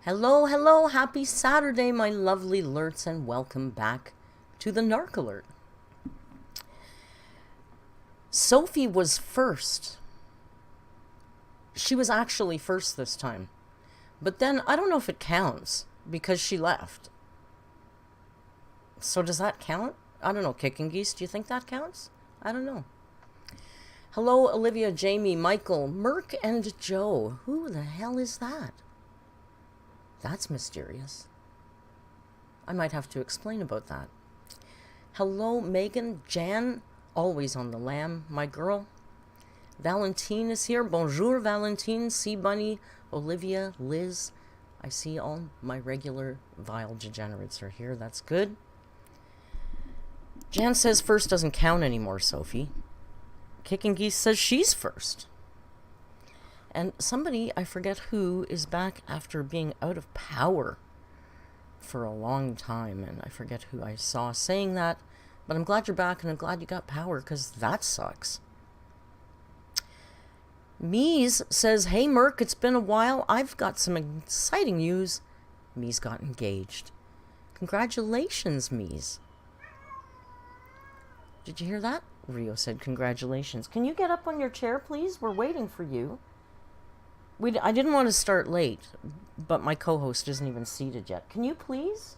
Hello, hello, happy Saturday, my lovely alerts, and welcome back to the Narc Alert. Sophie was first. She was actually first this time. But then, I don't know if it counts, because she left. So does that count? I don't know, Kicking Geese, do you think that counts? I don't know. Hello, Olivia, Jamie, Michael, Merk and Joe. Who the hell is that? That's mysterious. I might have to explain about that. Hello, Megan, Jan, always on the lam, my girl. Valentine is here. Bonjour, Valentine, Sea Bunny, Olivia, Liz. I see all my regular vile degenerates are here. That's good. Jan says first doesn't count anymore, Sophie. Kicking Geese says she's first. And somebody, I forget who, is back after being out of power for a long time. And I forget who I saw saying that. But I'm glad you're back, and I'm glad you got power, because that sucks. Mies says, hey, Merk, it's been a while. I've got some exciting news. Mies got engaged. Congratulations, Mies. Did you hear that? Rio said, congratulations. Can you get up on your chair, please? We're waiting for you. I didn't want to start late, but my co-host isn't even seated yet. Can you please?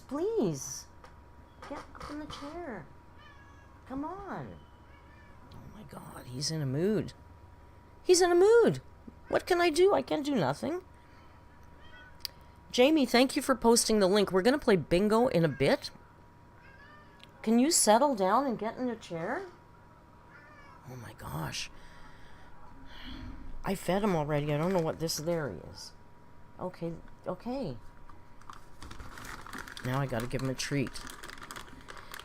Please. Get up in the chair. Come on. Oh my God, he's in a mood. He's in a mood. What can I do? I can't do nothing. Jamie, thank you for posting the link. We're going to play bingo in a bit. Can you settle down and get in a chair? Oh my gosh. I fed him already. I don't know what this there is. Okay. Now I gotta give him a treat.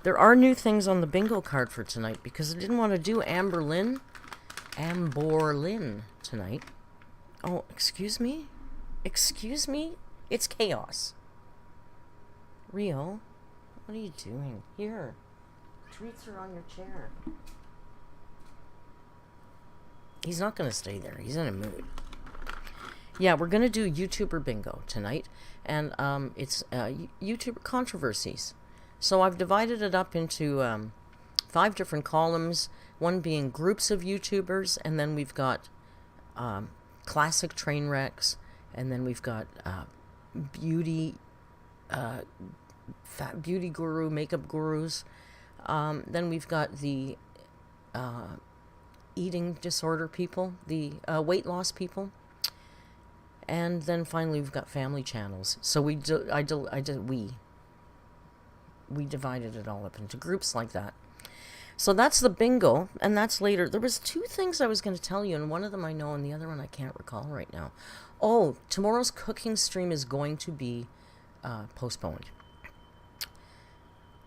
There are new things on the bingo card for tonight because I didn't want to do Amberlynn tonight. Oh, excuse me? Excuse me? It's chaos. Rio, what are you doing? Here. Treats are on your chair. He's not going to stay there. He's in a mood. Yeah, we're going to do YouTuber bingo tonight. And it's YouTuber controversies. So I've divided it up into 5 different columns. One being groups of YouTubers. And then we've got classic train wrecks. And then we've got beauty guru, makeup gurus. Then we've got the eating disorder people, the weight loss people, and then finally we've got family channels. So we divided it all up into groups like that. So that's the bingo, and that's later. There was 2 things I was going to tell you, and one of them I know, and the other one I can't recall right now. Oh, tomorrow's cooking stream is going to be postponed.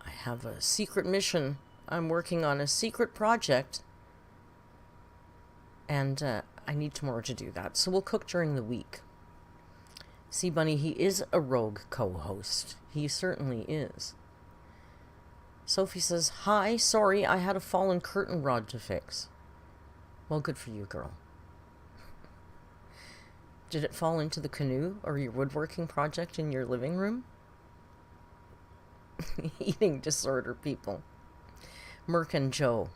I have a secret mission. I'm working on a secret project. And I need tomorrow to do that. So we'll cook during the week. See, Bunny, he is a rogue co-host. He certainly is. Sophie says, hi, sorry, I had a fallen curtain rod to fix. Well, good for you, girl. Did it fall into the canoe or your woodworking project in your living room? Eating disorder people. Merk and Joe.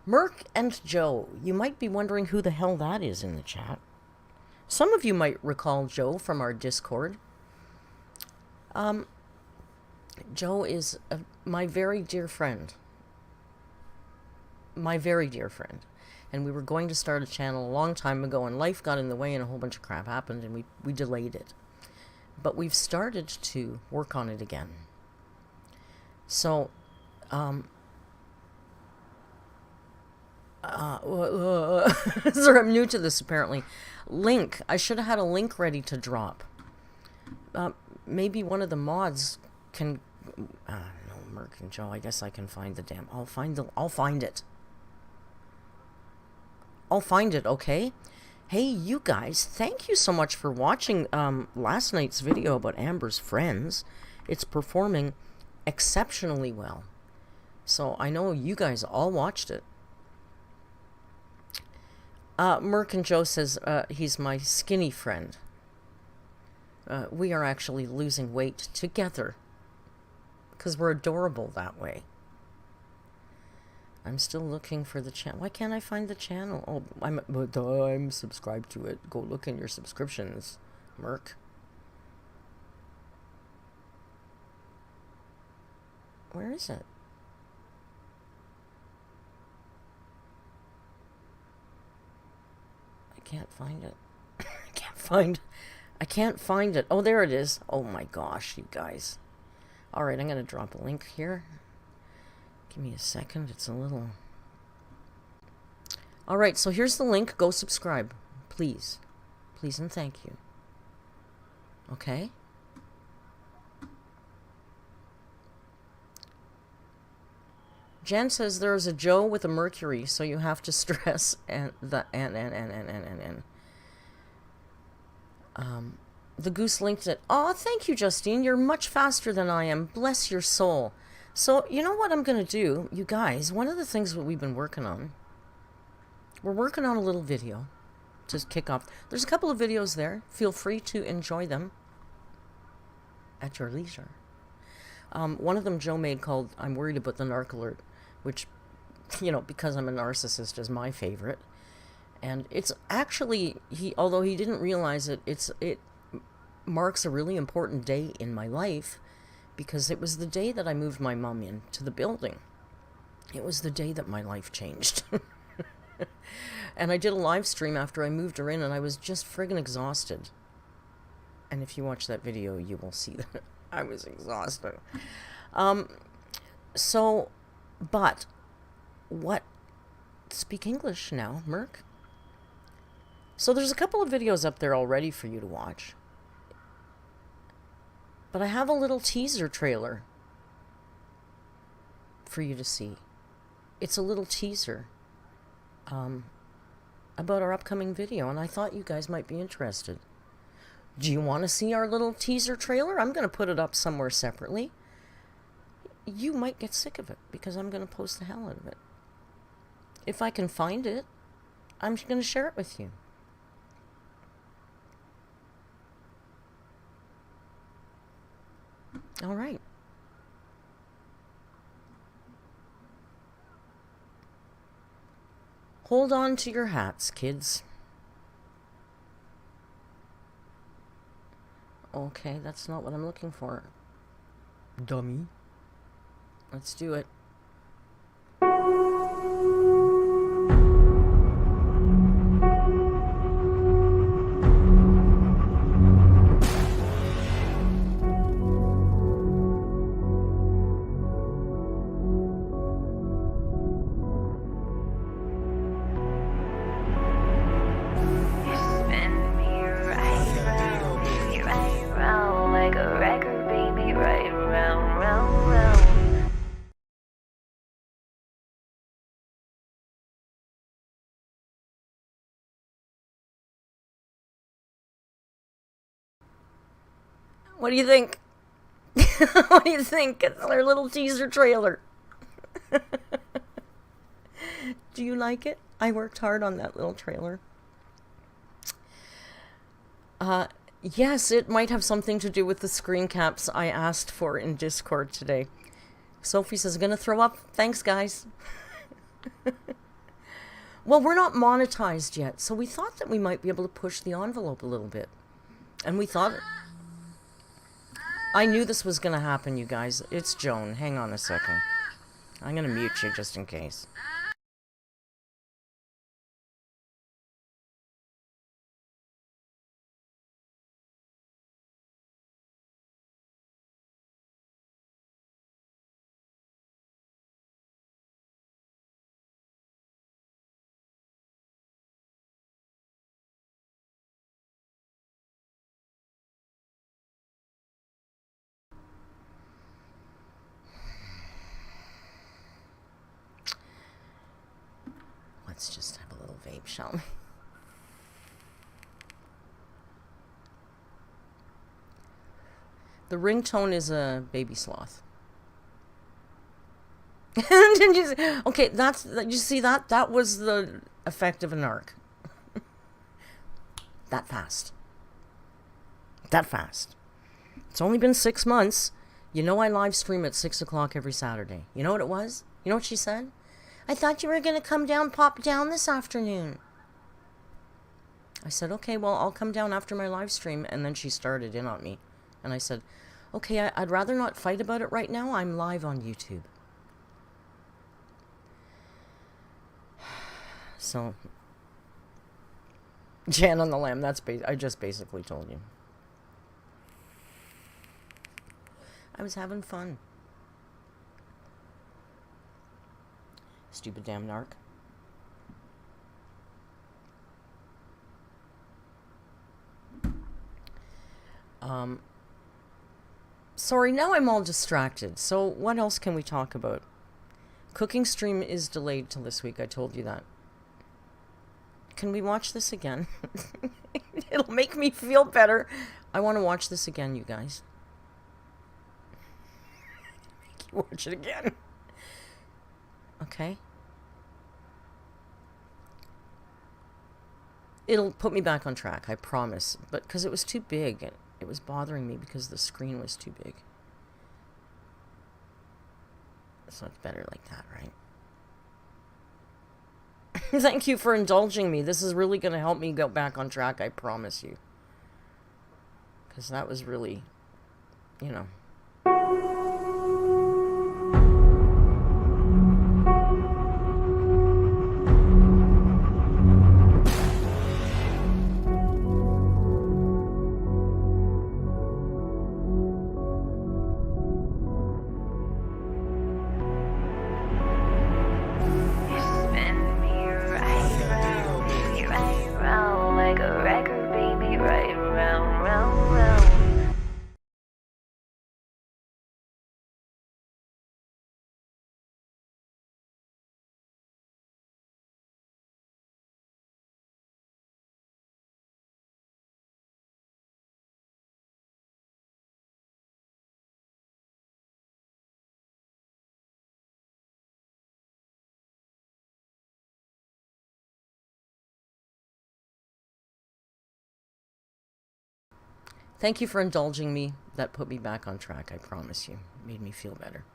Merk and Joe. You might be wondering who the hell that is in the chat. Some of you might recall Joe from our Discord. Joe is my very dear friend. My very dear friend. And we were going to start a channel a long time ago, and life got in the way and a whole bunch of crap happened, and we delayed it. But we've started to work on it again. So, so I'm new to this apparently. Link. I should have had a link ready to drop. Maybe one of the mods can. No, Merk and Joe. I guess I can find the damn. I'll find it. I'll find it. Okay. Hey, you guys. Thank you so much for watching last night's video about Amber's friends. It's performing exceptionally well. So I know you guys all watched it. Merk and Joe says he's my skinny friend. We are actually losing weight together because we're adorable that way. I'm still looking for the channel. Why can't I find the channel? Oh, I'm subscribed to it. Go look in your subscriptions, Merk. Where is it? I can't find it. I can't find it. Oh, there it is. Oh my gosh, you guys. All right, I'm going to drop a link here. Give me a second. It's a little... All right, so here's the link. Go subscribe, please. Please and thank you. Okay? Jan says there's a Joe with a Mercury, so you have to stress and the N. The goose linked it. Oh, thank you, Justine. You're much faster than I am. Bless your soul. So, you know what I'm going to do, you guys? One of the things that we've been working on, we're working on a little video to kick off. There's a couple of videos there. Feel free to enjoy them at your leisure. One of them Joe made called I'm Worried About the Narc Alert, which, you know, because I'm a narcissist, is my favorite. And it's actually, although he didn't realize it, it marks a really important day in my life, because it was the day that I moved my mom into the building. It was the day that my life changed. And I did a live stream after I moved her in, and I was just friggin' exhausted. And if you watch that video, you will see that I was exhausted. But what? Speak English now, Merk. So there's a couple of videos up there already for you to watch. But I have a little teaser trailer for you to see. It's a little teaser about our upcoming video, and I thought you guys might be interested. Do you want to see our little teaser trailer? I'm going to put it up somewhere separately. You might get sick of it, because I'm going to post the hell out of it. If I can find it, I'm going to share it with you. All right. Hold on to your hats, kids. Okay, that's not what I'm looking for. Dummy. Let's do it. What do you think? What do you think? It's our little teaser trailer. Do you like it? I worked hard on that little trailer. Yes, it might have something to do with the screen caps I asked for in Discord today. Sophie says, gonna throw up. Thanks, guys. Well, we're not monetized yet, so we thought that we might be able to push the envelope a little bit. And we thought... I knew this was gonna happen, you guys. It's Joan. Hang on a second. I'm gonna mute you just in case. Let's just have a little vape, shall we? The ringtone is a baby sloth. Okay, that's... You see that? That was the effect of a narc. That fast. that fast. It's only been 6 months. You know I live stream at 6 o'clock every Saturday. You know what it was? You know what she said? I thought you were going to come down, pop down this afternoon. I said, okay, well, I'll come down after my live stream. And then she started in on me. And I said, okay, I'd rather not fight about it right now. I'm live on YouTube. So, Jan on the Lamb, I just basically told you. I was having fun. Stupid damn narc. Sorry, now I'm all distracted. So what else can we talk about? Cooking stream is delayed till this week. I told you that. Can we watch this again? It'll make me feel better. I want to watch this again, you guys. Make you watch it again. Okay. It'll put me back on track, I promise. But because it was too big, it was bothering me because the screen was too big. So it's better like that, right? Thank you for indulging me. This is really going to help me go back on track, I promise you. Because that was really, you know. Thank you for indulging me. That put me back on track, I promise you. Made me feel better.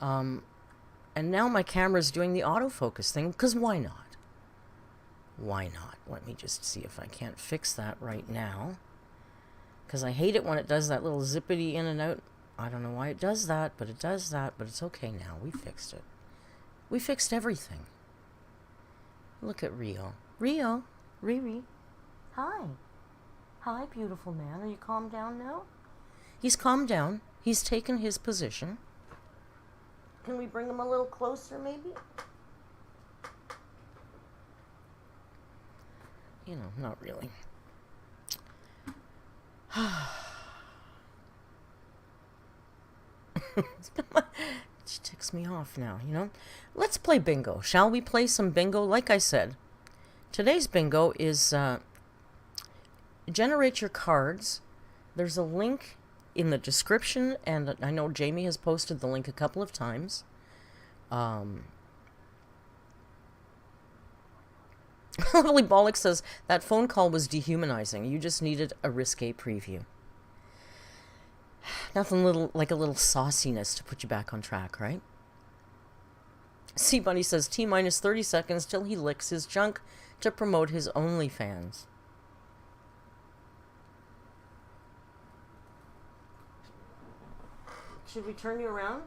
And now my camera's doing the autofocus thing, because why not? Why not? Let me just see if I can't fix that right now. Because I hate it when it does that little zippity in and out. I don't know why it does that, but it does that. But it's okay now. We fixed it. We fixed everything. Look at Rio. Rio. Riri. Hi. Hi, beautiful man. Are you calmed down now? He's calmed down. He's taken his position. Can we bring him a little closer, maybe? You know, not really. She ticks me off now, you know? Let's play bingo. Shall we play some bingo? Like I said, today's bingo is generate your cards. There's a link in the description, and I know Jamie has posted the link a couple of times. Holy Bollock says, that phone call was dehumanizing. You just needed a risque preview. Nothing like a little sauciness to put you back on track, right? C Bunny says, T-minus 30 seconds till he licks his junk to promote his OnlyFans. Should we turn you around?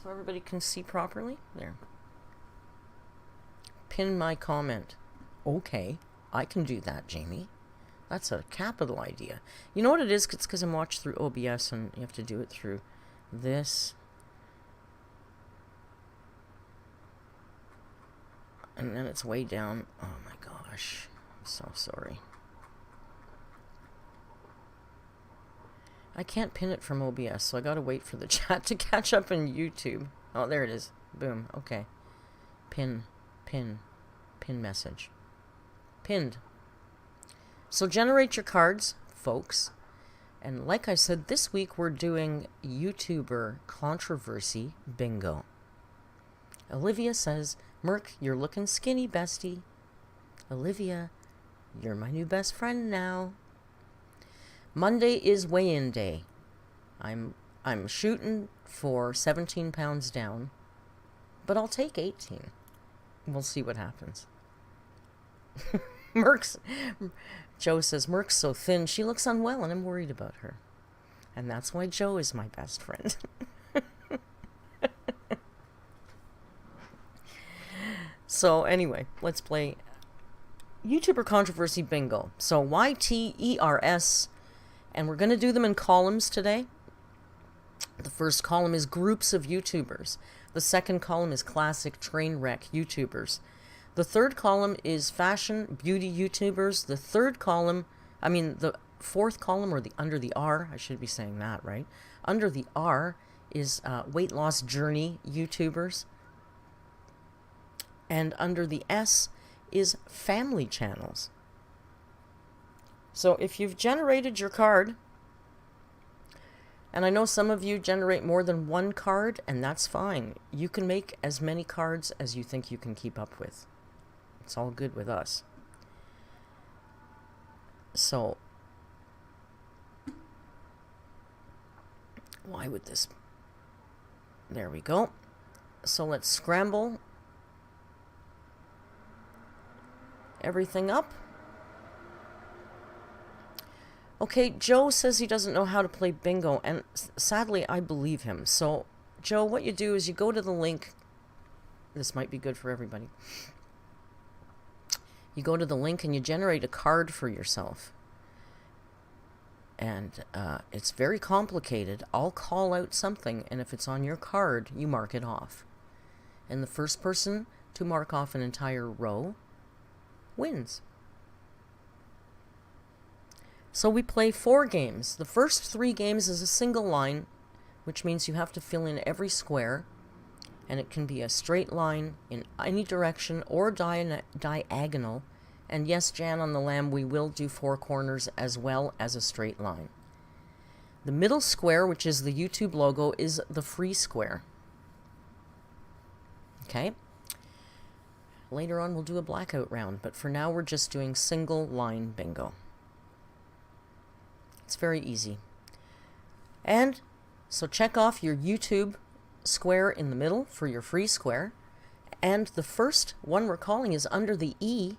So everybody can see properly? There. Pin my comment. Okay, I can do that, Jamie. That's a capital idea. You know what it is? It's because I'm watched through OBS and you have to do it through this. And then it's way down. Oh my gosh. I'm so sorry. I can't pin it from OBS, so I gotta wait for the chat to catch up in YouTube. Oh, there it is. Boom. Okay. Pin message. Pinned. So generate your cards, folks. And like I said, this week we're doing YouTuber controversy bingo. Olivia says, Merk, you're looking skinny, bestie. Olivia, You're my new best friend now. Monday is weigh-in day. I'm shooting for 17 pounds down, but I'll take 18. We'll see what happens. Joe says, Merk's so thin, she looks unwell, and I'm worried about her. And that's why Joe is my best friend. So anyway, let's play YouTuber Controversy Bingo. So YTERS, and we're going to do them in columns today. The first column is groups of YouTubers. The second column is classic train wreck YouTubers. The third column is fashion beauty YouTubers. The fourth column, or under the R, I should be saying that, right? Under the R is weight loss journey YouTubers. And under the S is family channels. So if you've generated your card, and I know some of you generate more than one card, and that's fine. You can make as many cards as you think you can keep up with. It's all good with us. So, why would this... There we go. So let's scramble everything up. Okay, Joe says he doesn't know how to play bingo, and sadly, I believe him. So, Joe, what you do is you go to the link. This might be good for everybody. You go to the link and you generate a card for yourself. And it's very complicated. I'll call out something, and if it's on your card, you mark it off. And the first person to mark off an entire row wins. So we play 4 games. The first 3 games is a single line, which means you have to fill in every square, and it can be a straight line in any direction or diagonal. And yes, Jan on the Lamb, we will do 4 corners as well as a straight line. The middle square, which is the YouTube logo, is the free square. Okay? Later on we'll do a blackout round, but for now we're just doing single line bingo. It's very easy. And so check off your YouTube square in the middle for your free square. And the first one we're calling is under the E,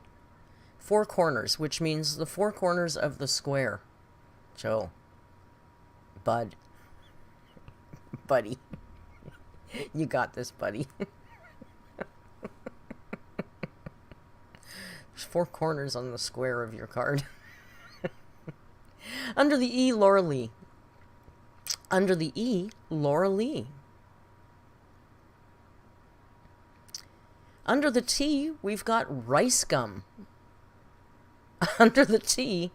4 corners, which means the 4 corners of the square. Joe. Buddy. You got this, buddy. There's 4 corners on the square of your card. Under the E, Laura Lee. Under the E, Laura Lee. Under the T, we've got rice gum. Under the T,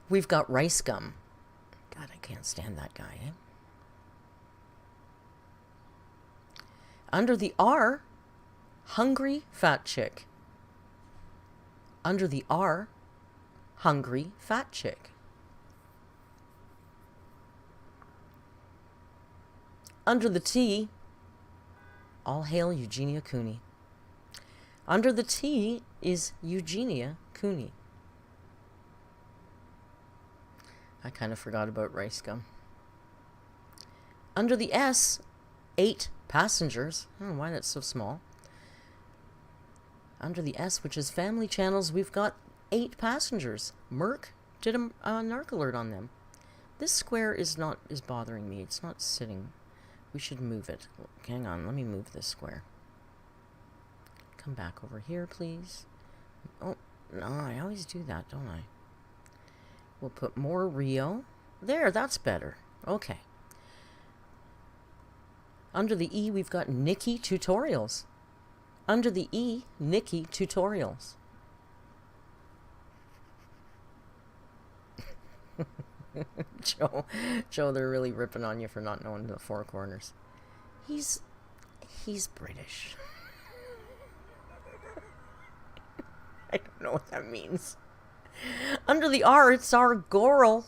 we've got rice gum. God, I can't stand that guy, eh? Under the R, hungry fat chick. Under the R, hungry fat chick. Under the T, all hail Eugenia Cooney. Under the T is Eugenia Cooney. I kind of forgot about rice gum. Under the S, 8 passengers. I don't know why that's so small. Under the S, which is family channels, we've got 8 passengers. Merk did a narc alert on them. This square is bothering me. It's not sitting. We should move it. Hang on, let me move this square. Come back over here, please. Oh, no, I always do that, don't I? We'll put more Rio. There, that's better. Okay. Under the E, we've got Nikki Tutorials. Under the E, Nikki Tutorials. Joe, they're really ripping on you for not knowing the 4 corners. He's British. I don't know what that means. Under the R, it's our girl,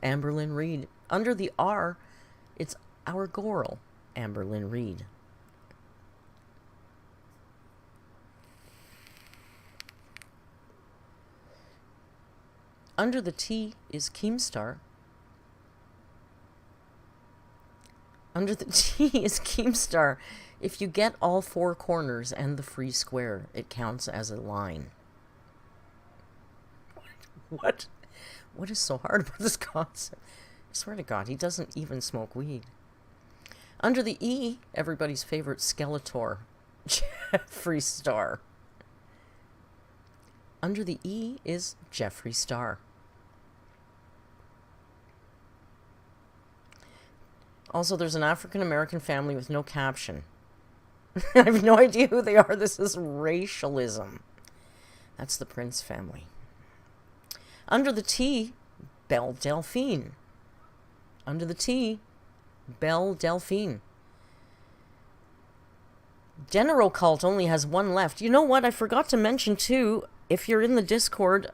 Amberlynn Reed. Under the R, it's our girl, Amberlynn Reed. Under the T is Keemstar. Under the T is Keemstar. If you get all 4 corners and the free square, it counts as a line. What? What is so hard about this concept? I swear to God, he doesn't even smoke weed. Under the E, everybody's favorite Skeletor, Jeffree Star. Under the E is Jeffree Star. Also, there's an African-American family with no caption. I have no idea who they are. This is racialism. That's the Prince family. Under the T, Belle Delphine. Under the T, Belle Delphine. General Cult only has 1 left. You know what? I forgot to mention, too, if you're in the Discord,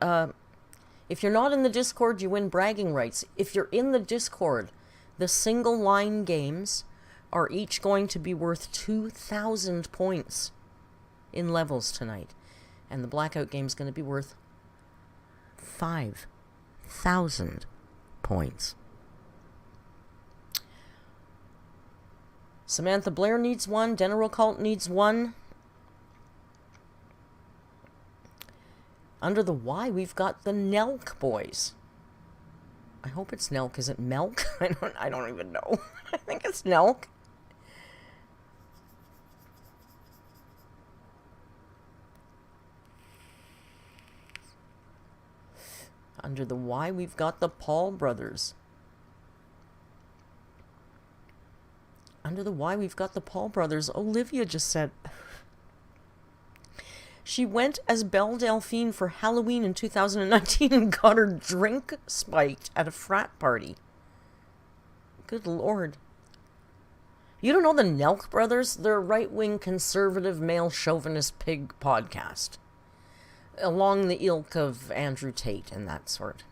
if you're not in the Discord, you win bragging rights. If you're in the Discord, the single line games are each going to be worth 2,000 points in levels tonight. And the Blackout game is going to be worth 5,000 points. Samantha Blair needs 1. General Cult needs 1. Under the Y, we've got the Nelk boys. I hope it's Nelk. Is it Melk? I don't even know. I think it's Nelk. Under the Y, we've got the Paul brothers. Under the Y, we've got the Paul brothers. Olivia just said she went as Belle Delphine for Halloween in 2019 and got her drink spiked at a frat party. Good Lord. You don't know the Nelk brothers? They're a right-wing conservative male chauvinist pig podcast. Along the ilk of Andrew Tate and that sort.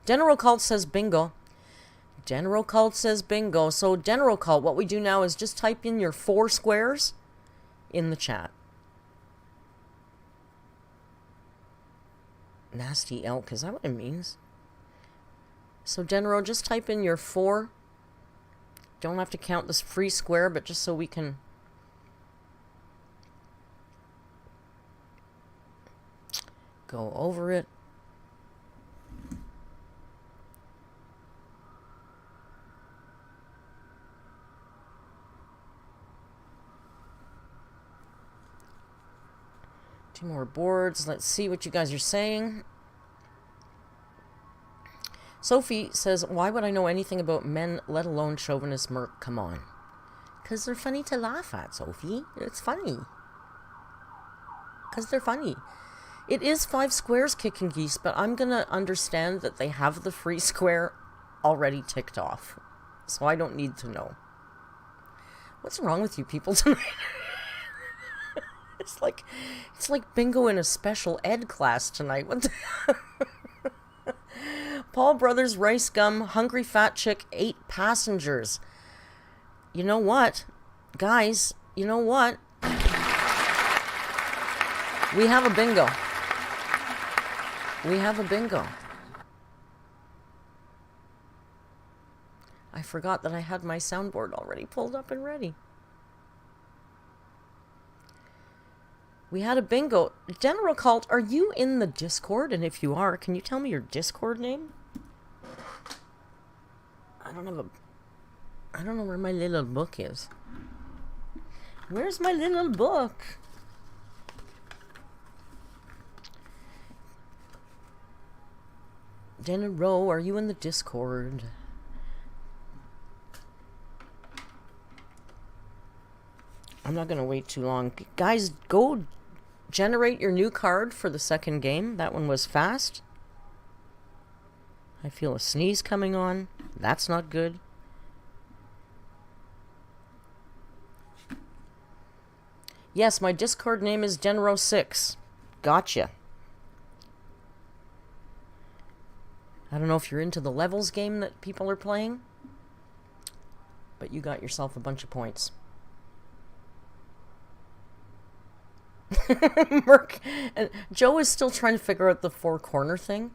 General Cult says bingo. General Cult says bingo. So General Cult, what we do now is just type in your 4 squares in the chat. Nasty elk, is that what it means? So General, just type in your 4. Don't have to count this free square, but just so we can go over it. More boards. Let's see what you guys are saying. Sophie says, why would I know anything about men, let alone chauvinist Merk? Come on. Because they're funny to laugh at, Sophie. It's funny. Because they're funny. It is 5 squares, Kicking Geese, but I'm going to understand that they have the free square already ticked off. So I don't need to know. What's wrong with you people tonight? It's like bingo in a special ed class tonight. What the Paul Brothers, Rice Gum, Hungry Fat Chick, 8 passengers. You know what? Guys, you know what? We have a bingo. We have a bingo. I forgot that I had my soundboard already pulled up and ready. We had a bingo. General Cult, are you in the Discord? And if you are, can you tell me your Discord name? I don't know where my little book is. Where's my little book? General, are you in the Discord? I'm not going to wait too long. Guys, go generate your new card for the second game. That one was fast. I feel a sneeze coming on. That's not good. Yes, my Discord name is Genro6. Gotcha. I don't know if you're into the levels game that people are playing, but you got yourself a bunch of points. Merk and Joe is still trying to figure out the 4 corner thing.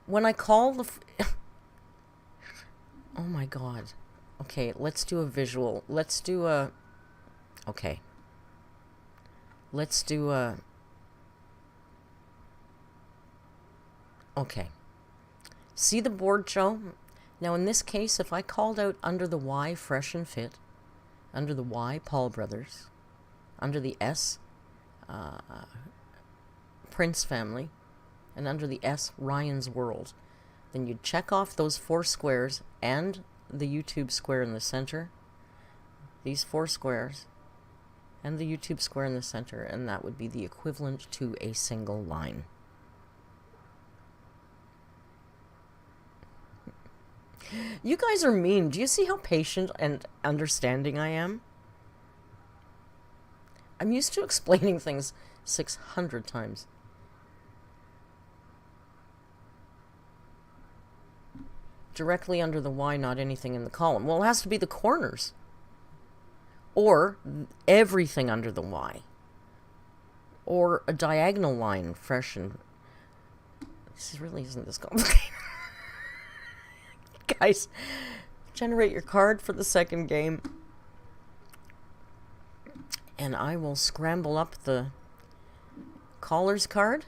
When I call the... Oh my god. Okay, let's do a visual. Let's do a... Okay. Let's do a... Okay. See the board, Joe? Now in this case, if I called out under the Y, Fresh and Fit, under the Y, Paul Brothers, under the S, Prince Family, and under the S, Ryan's World, then you'd check off those 4 squares and the YouTube square in the center, these 4 squares, and the YouTube square in the center, and that would be the equivalent to a single line. You guys are mean. Do you see how patient and understanding I am? I'm used to explaining things 600 times. Directly under the Y, not anything in the column. Well, it has to be the corners. Or everything under the Y. Or a diagonal line, fresh and... This really isn't this complicated. Guys, generate your card for the second game. And I will scramble up the caller's card.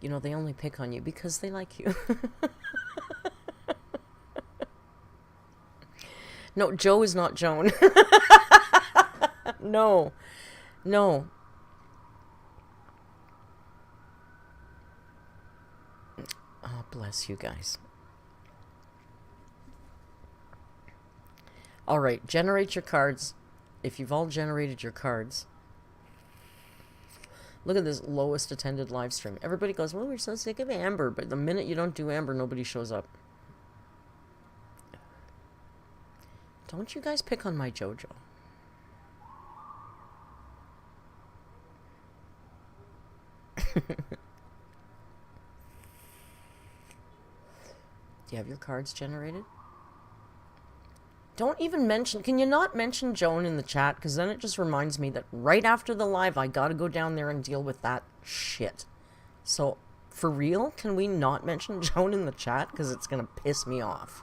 You know, they only pick on you because they like you. No, Joe is not Joan. No. No. Oh, bless you guys. All right, generate your cards. If you've all generated your cards. Look at this lowest attended live stream. Everybody goes, well, we're so sick of Amber. But the minute you don't do Amber, nobody shows up. Don't you guys pick on my JoJo. Do you have your cards generated? Don't even mention... Can you not mention Joan in the chat? Because then it just reminds me that right after the live, I gotta go down there and deal with that shit. So, for real, can we not mention Joan in the chat? Because it's gonna piss me off.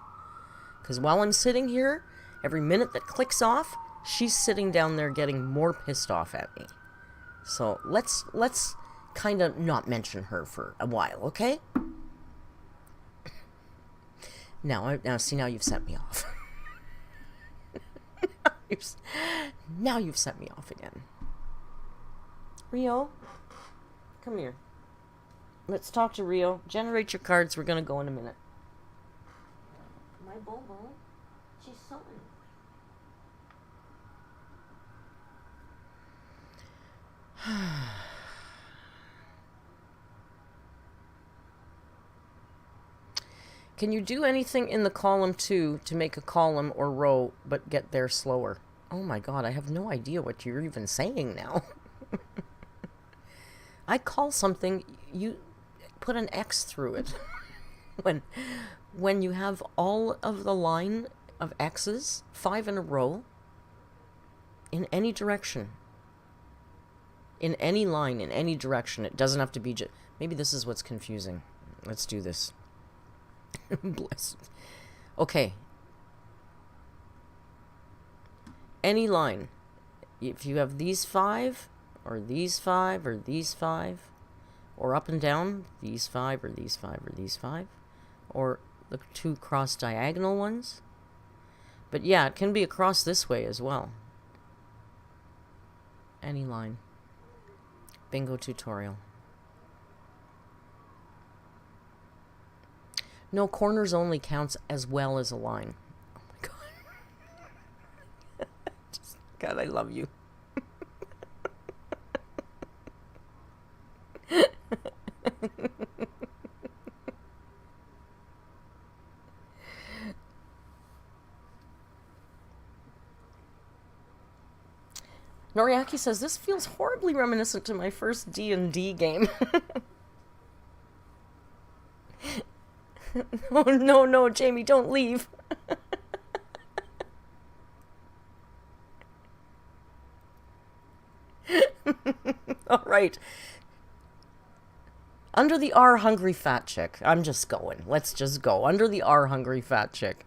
Because while I'm sitting here, every minute that clicks off, she's sitting down there getting more pissed off at me. So, let's kind of not mention her for a while, okay? Now you've set me off. Now you've set me off again. Rio, come here. Let's talk to Rio. Generate your cards. We're going to go in a minute. My Bobo, she's so annoying. Can you do anything in the column 2 to make a column or row, but get there slower? Oh my god, I have no idea what you're even saying now. I call something, you put an X through it. When you have all of the line of X's, 5 in a row, in any direction, in any line, in any direction, it doesn't have to be just... Maybe this is what's confusing. Let's do this. Bless. Okay. Any line. If you have these 5, or these 5, or these 5, or up and down, these 5, or these 5, or these 5, or the 2 cross diagonal ones. But yeah, it can be across this way as well. Any line. Bingo tutorial. No, corners only counts as well as a line. Oh my god. God, I love you. Noriaki says, this feels horribly reminiscent to my first D&D game. Oh, no, Jamie, don't leave. All right. Under the R, hungry fat chick. I'm just going. Let's just go. Under the R, hungry fat chick.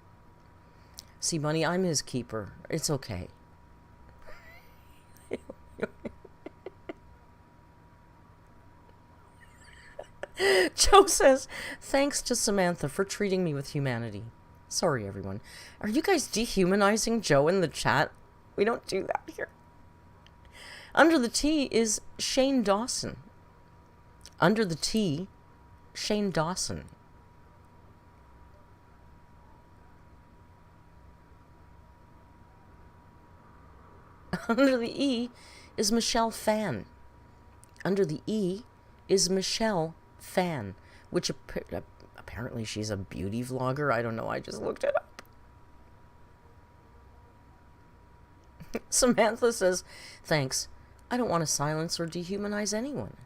See, Bunny, I'm his keeper. It's okay. Joe says, thanks to Samantha for treating me with humanity. Sorry, everyone. Are you guys dehumanizing Joe in the chat? We don't do that here. Under the T is Shane Dawson. Under the T, Shane Dawson. Under the E is Michelle Fan. Under the E is Michelle Fan, which apparently she's a beauty vlogger. I don't know. I just looked it up. Samantha says, thanks. I don't want to silence or dehumanize anyone.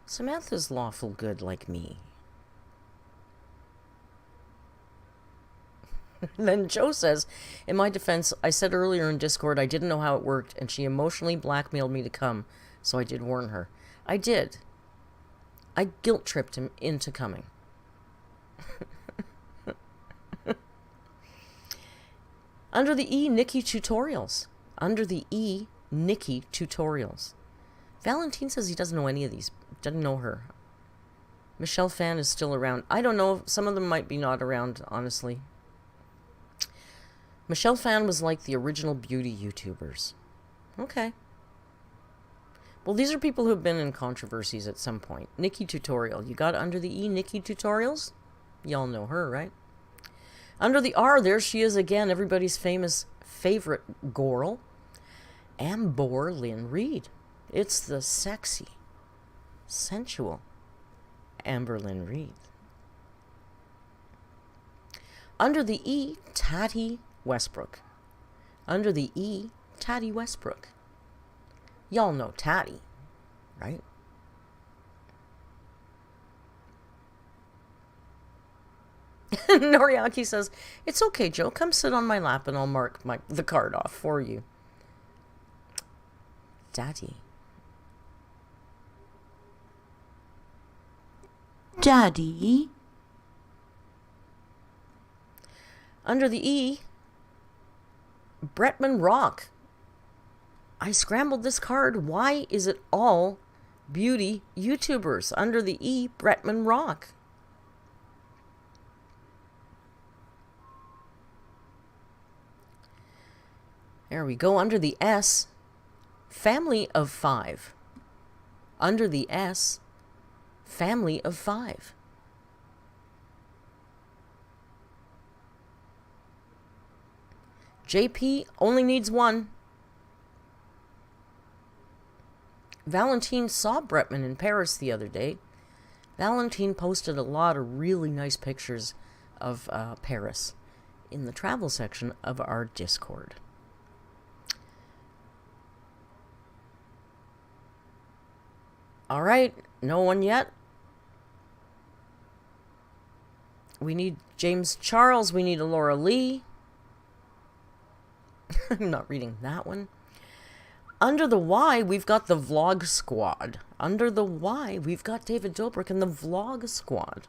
Samantha's lawful good like me. Then Joe says, in my defense, I said earlier in Discord I didn't know how it worked, and she emotionally blackmailed me to come, so I did warn her. I did. I guilt-tripped him into coming. Under the E, Nikki Tutorials. Under the E, Nikki Tutorials. Valentine says he doesn't know any of these. Doesn't know her. Michelle Fan is still around. I don't know. Some of them might be not around, honestly. Michelle Fan was like the original beauty YouTubers. Okay. Well, these are people who have been in controversies at some point. Nikki Tutorial. You got under the E, Nikki Tutorials? Y'all know her, right? Under the R, there she is again. Everybody's famous favorite girl. Amberlynn Reed. It's the sexy, sensual Amberlynn Reed. Under the E, Tati Westbrook. Under the E, Tati Westbrook. Y'all know Tati, right? Noriaki says, it's okay, Joe. Come sit on my lap and I'll mark the card off for you. Daddy. Daddy. Under the E, Bretman Rock. I scrambled this card. Why is it all beauty YouTubers? Under the E, Bretman Rock. There we go. Under the S, Family of 5. Under the S, Family of 5. JP only needs one. Valentine saw Bretman in Paris the other day. Valentine posted a lot of really nice pictures of Paris in the travel section of our Discord. All right, no one yet. We need James Charles. We need a Laura Lee. I'm not reading that one. Under the Y, we've got the Vlog Squad. Under the Y, we've got David Dobrik and the Vlog Squad.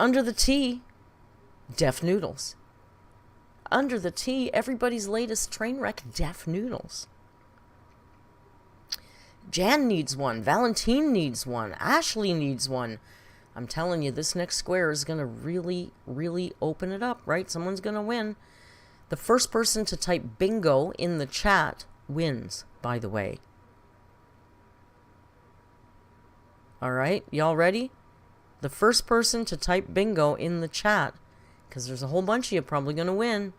Under the T, Deaf Noodles. Under the T, everybody's latest train wreck, Deaf Noodles. Jan needs one. Valentine needs one. Ashley needs one. I'm telling you, this next square is going to really, really open it up, right? Someone's going to win. The first person to type bingo in the chat wins, by the way. All right, y'all ready? The first person to type bingo in the chat, because there's a whole bunch of you probably going to win.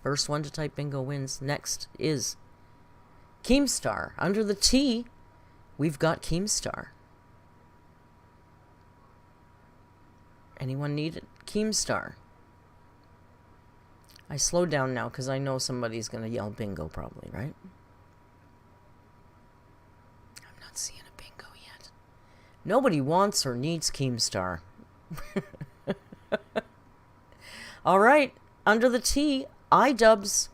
First one to type bingo wins. Next is Keemstar. Under the T, we've got Keemstar. Anyone need it? Keemstar. I slowed down now because I know somebody's going to yell bingo probably, right? I'm not seeing a bingo yet. Nobody wants or needs Keemstar. All right. Under the T, iDubbbz.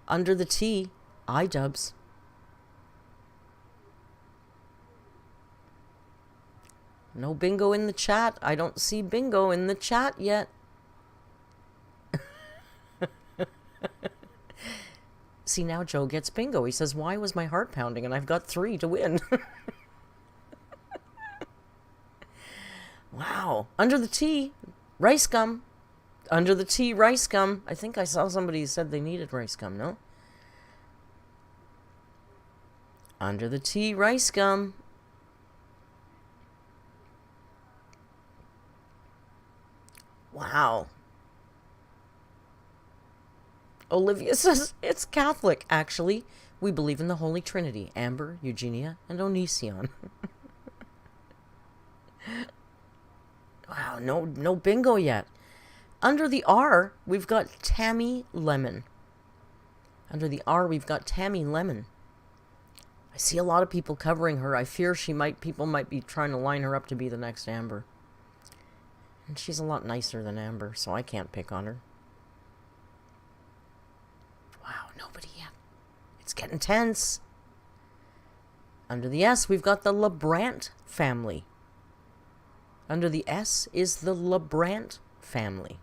Under the T, iDubbbz. No bingo in the chat. I don't see bingo in the chat yet. See, now Joe gets bingo. He says, why was my heart pounding? And I've got 3 to win. Wow. Under the T, rice gum. Under the T, rice gum. I think I saw somebody who said they needed rice gum, no? Under the T, rice gum. Wow. Olivia says, it's Catholic, actually. We believe in the Holy Trinity. Amber, Eugenia, and Onision. Wow, no bingo yet. Under the R, we've got Tammy Lemon. Under the R, we've got Tammy Lemon. I see a lot of people covering her. I fear people might be trying to line her up to be the next Amber. And she's a lot nicer than Amber, so I can't pick on her. Wow, nobody yet. It's getting tense. Under the S, we've got the LeBrant family. Under the S is the LeBrant family.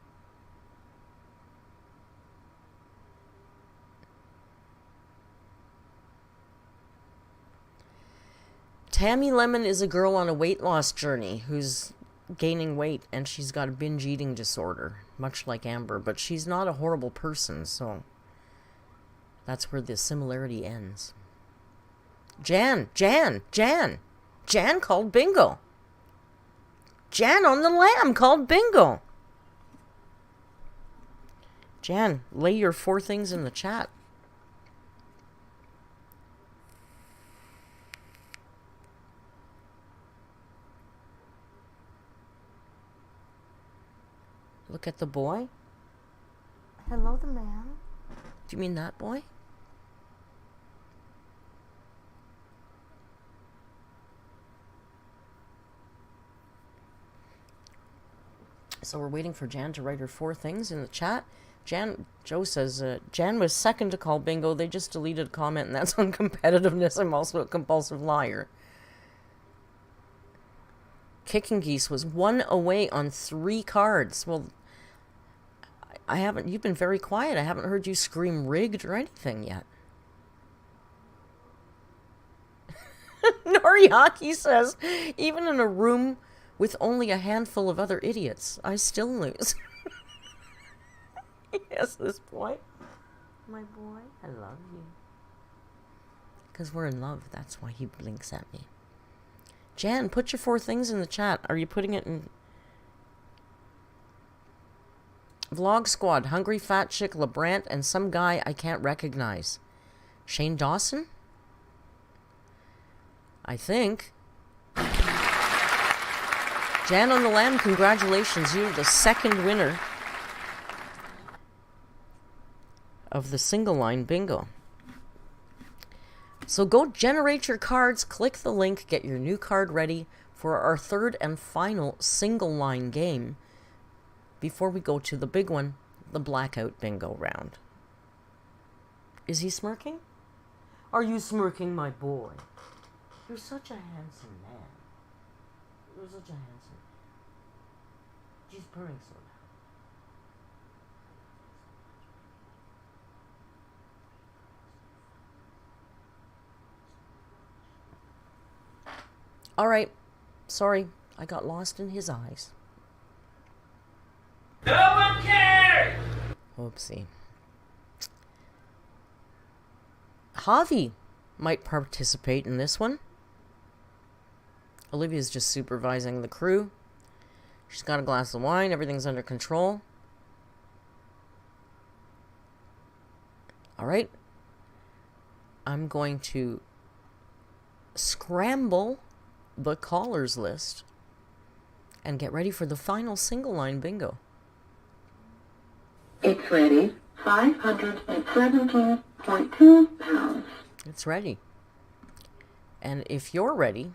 Tammy Lemon is a girl on a weight loss journey who's gaining weight, and she's got a binge eating disorder, much like Amber, but she's not a horrible person, so that's where the similarity ends. Jan called bingo. Jan on the lamb called bingo. Jan, lay your 4 things in the chat. Look at the boy. Hello, the man. Do you mean that boy? So we're waiting for Jan to write her 4 things in the chat. Joe says, Jan was second to call bingo. They just deleted a comment, and that's on competitiveness. I'm also a compulsive liar. Kicking Geese was 1 away on 3 cards. Well, I haven't. You've been very quiet. I haven't heard you scream rigged or anything yet. Noriaki says, even in a room with only a handful of other idiots, I still lose. Yes, this boy. My boy, I love you. Because we're in love. That's why he blinks at me. Jan, put your 4 things in the chat. Are you putting it in? Vlog Squad, Hungry Fat Chick, LeBrant, and some guy I can't recognize. Shane Dawson? I think. Jan on the Lamb, congratulations. You're the 2nd winner of the single line bingo. So go generate your cards, click the link, get your new card ready for our 3rd and final single line game before we go to the big one, the Blackout bingo round. Is he smirking? Are you smirking, my boy? You're such a handsome man. You're such a handsome man. She's purring so loud. All right. Sorry, I got lost in his eyes. No one cares! Oopsie. Javi might participate in this one. Olivia's just supervising the crew. She's got a glass of wine. Everything's under control. All right. I'm going to scramble the callers list and get ready for the final single line bingo. It's ready. 517.2 pounds. It's ready. And if you're ready,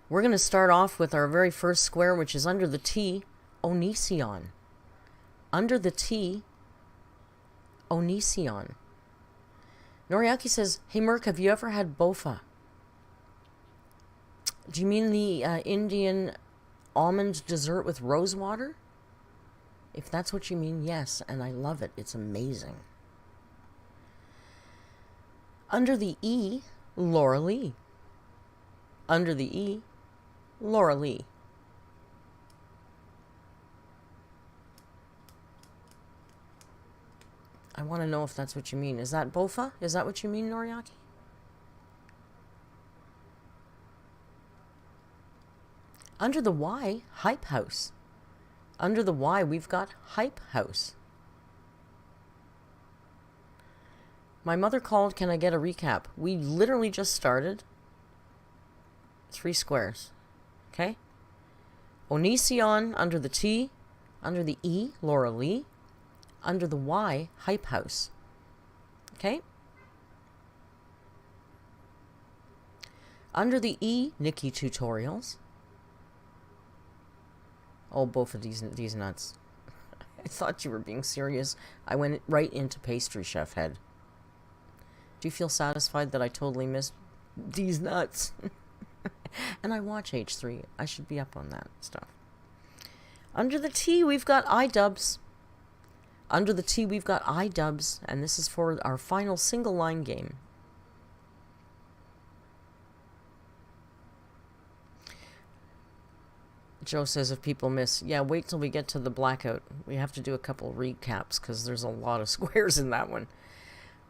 we're going to start off with our very first square, which is under the T, Onision. Under the T, Onision. Noriaki says, hey Merk, have you ever had bofa? Do you mean the Indian almond dessert with rose water? If that's what you mean, yes, and I love it. It's amazing. Under the E, Laura Lee. Under the E, Laura Lee. I want to know if that's what you mean. Is that bofa? Is that what you mean, Noriaki? Under the Y, Hype House. Under the Y, we've got Hype House. My mother called, can I get a recap? We literally just started. 3 squares. Okay? Onision, under the T. Under the E, Laura Lee. Under the Y, Hype House. Okay? Under the E, Nikki Tutorials. Oh, both of these nuts. I thought you were being serious. I went right into pastry chef head. Do you feel satisfied that I totally missed these nuts? And I watch H3. I should be up on that stuff. Under the T, we've got iDubbbz. Under the T, we've got iDubbbz. And this is for our final single line game. Joe says if people miss, yeah, wait till we get to the Blackout. We have to do a couple recaps because there's a lot of squares in that one.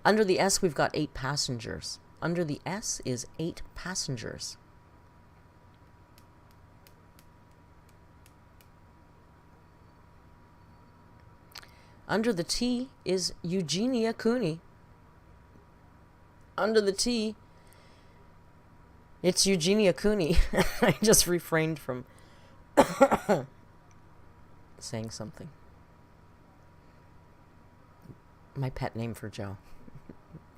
Under the S, we've got 8 passengers. Under the S is 8 passengers. Under the T is Eugenia Cooney. Under the T, it's Eugenia Cooney. I just refrained from saying something. My pet name for Joe.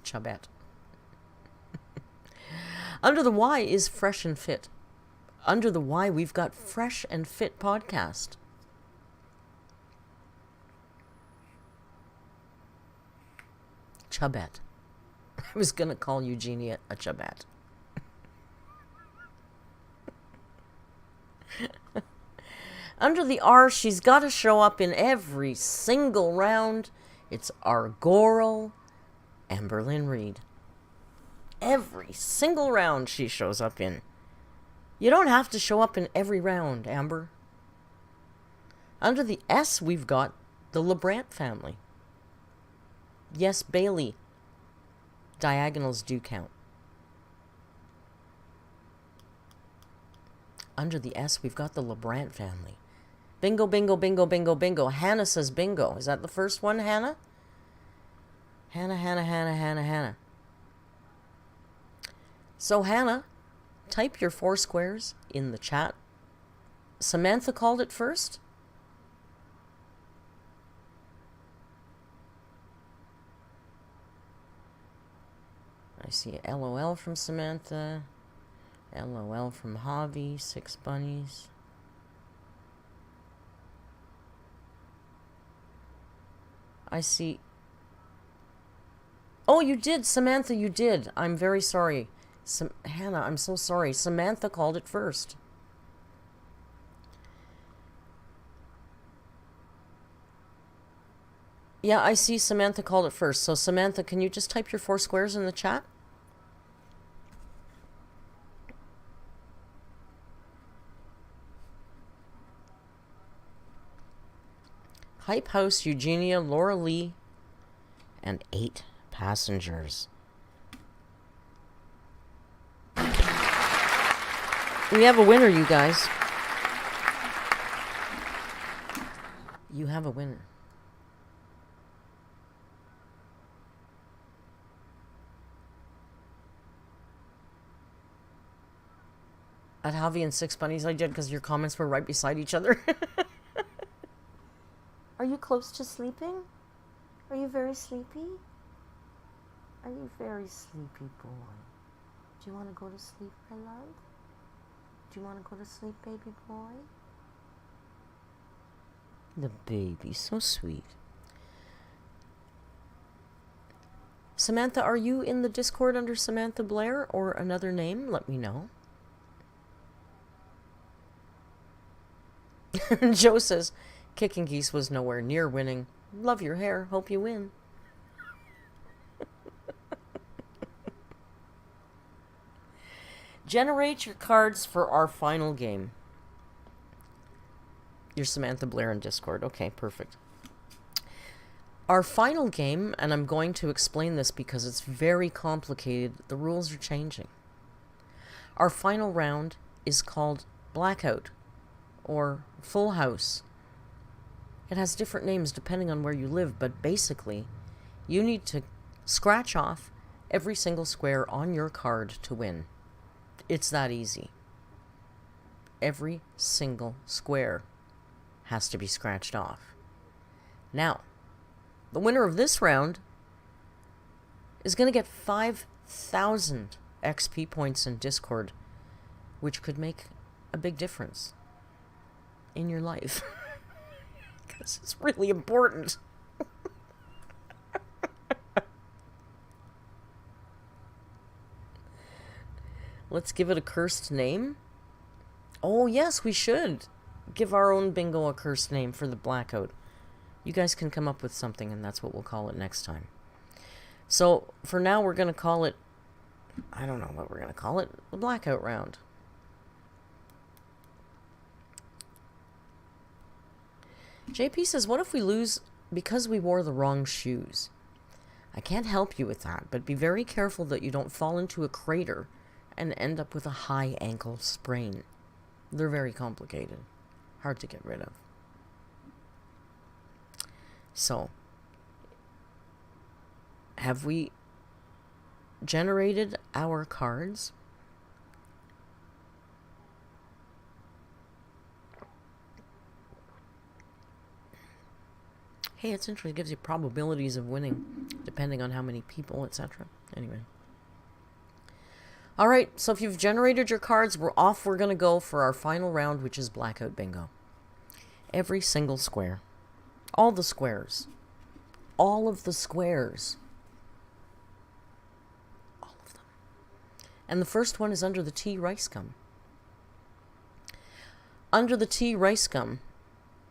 Chubette. Under the Y is Fresh and Fit. Under the Y, we've got Fresh and Fit podcast. Chubette. I was going to call Eugenia a Chubette. Under the R, she's got to show up in every single round. It's our girl, Amberlynn Reed. Every single round she shows up in. You don't have to show up in every round, Amber. Under the S, we've got the LeBrant family. Yes, Bailey. Diagonals do count. Under the S, we've got the LeBrant family. Bingo, bingo, bingo, bingo, bingo. Hannah says bingo. Is that the first one, Hannah? Hannah. So, Hannah, type your 4 squares in the chat. Samantha called it first. I see a LOL from Samantha. LOL from Javi. 6 bunnies. I see. Oh, you did, Samantha, you did. I'm very sorry. Hannah, I'm so sorry. Samantha called it first. Yeah, I see Samantha called it first. So, Samantha, can you just type your 4 squares in the chat? Hype House, Eugenia, Laura Lee, and 8 passengers. We have a winner, you guys. You have a winner. At Javi and Six Bunnies I did because your comments were right beside each other. Are you close to sleeping? Are you very sleepy? Are you very sleepy, boy? Do you want to go to sleep, my love? Do you want to go to sleep, baby boy? The baby, so sweet. Samantha, are you in the Discord under Samantha Blair or another name? Let me know. Joe says, Kicking Geese was nowhere near winning. Love your hair. Hope you win. Generate your cards for our final game. You're Samantha Blair in Discord. Okay, perfect. Our final game, and I'm going to explain this because it's very complicated. The rules are changing. Our final round is called Blackout or Full House. It has different names depending on where you live, but basically, you need to scratch off every single square on your card to win. It's that easy. Every single square has to be scratched off. Now, the winner of this round is going to get 5,000 XP points in Discord, which could make a big difference in your life. Because it's really important. Let's give it a cursed name. Oh, yes, we should give our own bingo a cursed name for the Blackout. You guys can come up with something, and that's what we'll call it next time. So, for now, we're going to call it... I don't know what we're going to call it. The Blackout round. JP says, what if we lose because we wore the wrong shoes? I can't help you with that, but be very careful that you don't fall into a crater and end up with a high ankle sprain. They're very complicated. Hard to get rid of. So, have we generated our cards? Hey, it's interesting. It gives you probabilities of winning, depending on how many people, etc. Anyway. Alright, so if you've generated your cards, we're off. We're going to go for our final round, which is Blackout Bingo. Every single square. All the squares. All of the squares. All of them. And the first one is under the T rice gum. Under the T rice gum.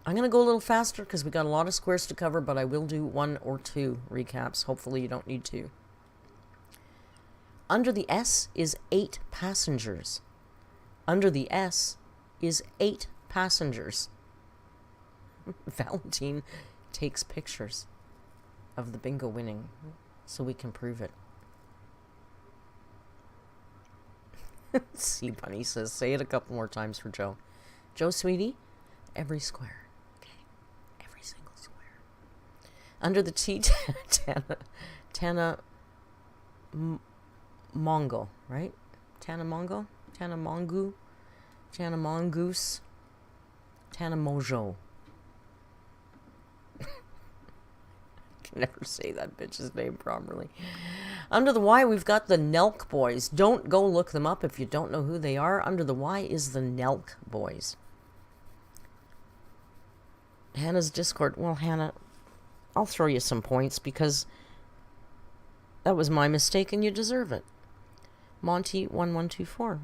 I'm going to go a little faster because we got a lot of squares to cover, but I will do 1 or 2 recaps. Hopefully you don't need 2. Under the S is 8 passengers. Under the S is 8 passengers. Valentine takes pictures of the bingo winning so we can prove it. See, Bunny says, say it a couple more times for Joe. Joe, sweetie, every square. Okay, every single square. Under the T, Tana Mongo, right? Tana Mongo? Tana Mongu? Tana Mongoose? Tana Mojo. Can never say that bitch's name properly. Under the Y, we've got the Nelk Boys. Don't go look them up if you don't know who they are. Under the Y is the Nelk Boys. Hannah's Discord. Well, Hannah, I'll throw you some points because that was my mistake and you deserve it. Monty1124.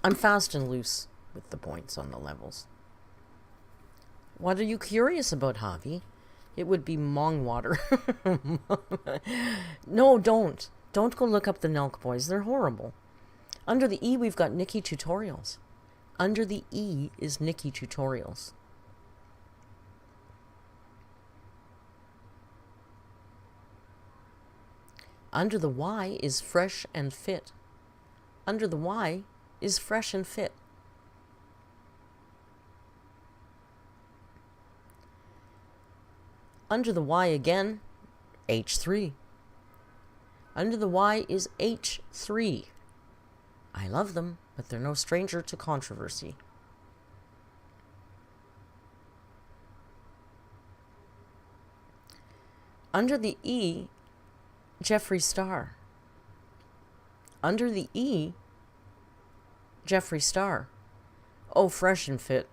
I'm fast and loose with the points on the levels. What are you curious about, Javi? It would be Mongwater. No, don't. Don't go look up the Nelk Boys. They're horrible. Under the E, we've got Nikki Tutorials. Under the E is Nikki Tutorials. Under the Y is Fresh and Fit. Under the Y is Fresh and Fit. Under the Y again, H3. Under the Y is H3. I love them, but they're no stranger to controversy. Under the E, Jeffree Star. Under the E, Jeffree Star. Oh, Fresh and Fit.